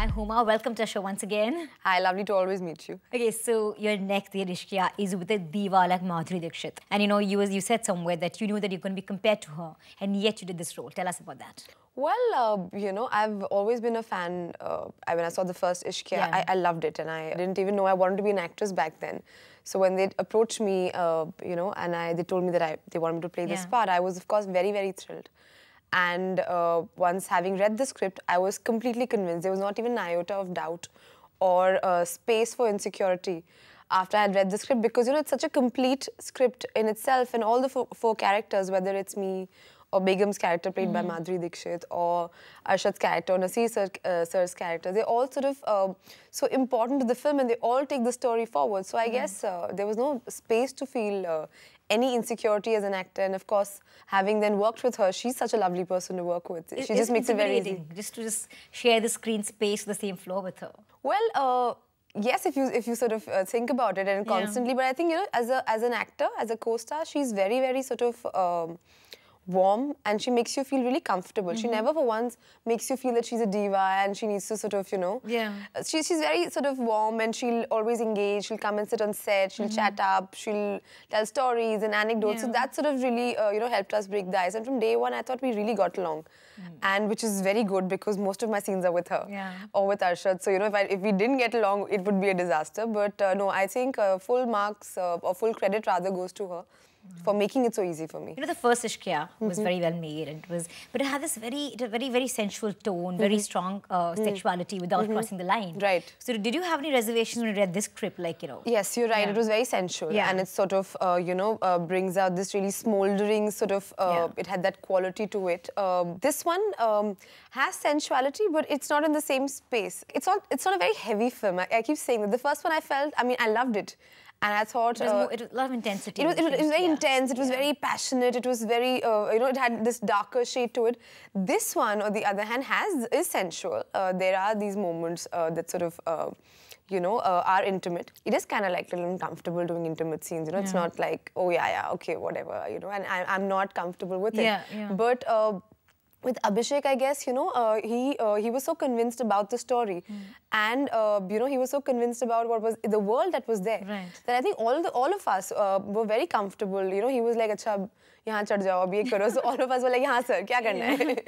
Hi Huma, welcome to our show once again. Hi, lovely to always meet you. Okay, so your next Dedh Ishqiya is with a diva like Madhuri Dixit. And you said somewhere that you knew that you're going to be compared to her, and yet you did this role. Tell us about that. Well, I've always been a fan. When I saw the first Ishqiya, I loved it, and I didn't even know I wanted to be an actress back then. So when they approached me, and they told me that they wanted me to play this part, I was, of course, very, very thrilled. And once having read the script, I was completely convinced. There was not even an iota of doubt or space for insecurity after I had read the script, because it's such a complete script in itself, and all the four characters, whether it's me or Begum's character played by Madhuri Dixit, or Arshad's character, or Nasir sir's character, they're all sort of so important to the film, and they all take the story forward. So I guess there was no space to feel any insecurity as an actor. And of course, having then worked with her, she's such a lovely person to work with. She just makes it very easy. Just to share the screen space, the same floor with her. Well, yes, if you sort of think about it and constantly, but I think, as an actor, as a co-star, she's very, very sort of warm, and she makes you feel really comfortable. She never for once makes you feel that she's a diva and she needs to sort of, she's very sort of warm, and she'll always engage. She'll come and sit on set, she'll chat up, she'll tell stories and anecdotes. So that sort of really, helped us break the ice. And from day one, I thought we really got along. And which is very good, because most of my scenes are with her or with Arshad. So, if we didn't get along, it would be a disaster. But no, I think full marks or full credit rather goes to her for making it so easy for me. The first Ishqiya was very well made, and but it had this very sensual tone, very strong sexuality without crossing the line. Right. So did you have any reservations when you read this script, Yes, you're right. It was very sensual, and it sort of, brings out this really smouldering sort of, it had that quality to it. This one has sensuality, but it's not in the same space. It's not a very heavy film. I keep saying that. The first one I loved it. And I thought... it was a lot of intensity. It was very intense, it was very passionate, it was very, it had this darker shade to it. This one, on the other hand, is sensual. There are these moments that sort of, are intimate. It is kind of like a little uncomfortable doing intimate scenes, It's not like, oh, okay, whatever, and I'm not comfortable with it. But... with Abhishek, I guess, he was so convinced about the story, and he was so convinced about what was the world that was there, that I think all of us were very comfortable. He was like, "Acha, yahan chad jao, ab ye karo." So all of us were like, "Yahan sir, kya karna hai?"